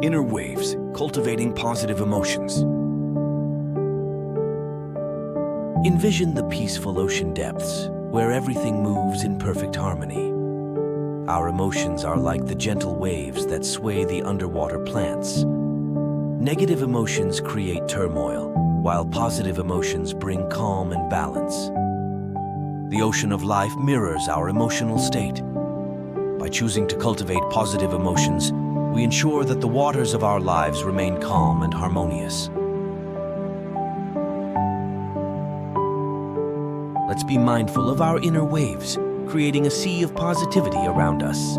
Inner waves, cultivating positive emotions. Envision the peaceful ocean depths, where everything moves in perfect harmony. Our emotions are like the gentle waves that sway the underwater plants. Negative emotions create turmoil, while positive emotions bring calm and balance. The ocean of life mirrors our emotional state. By choosing to cultivate positive emotions, we ensure that the waters of our lives remain calm and harmonious. Let's be mindful of our inner waves, creating a sea of positivity around us.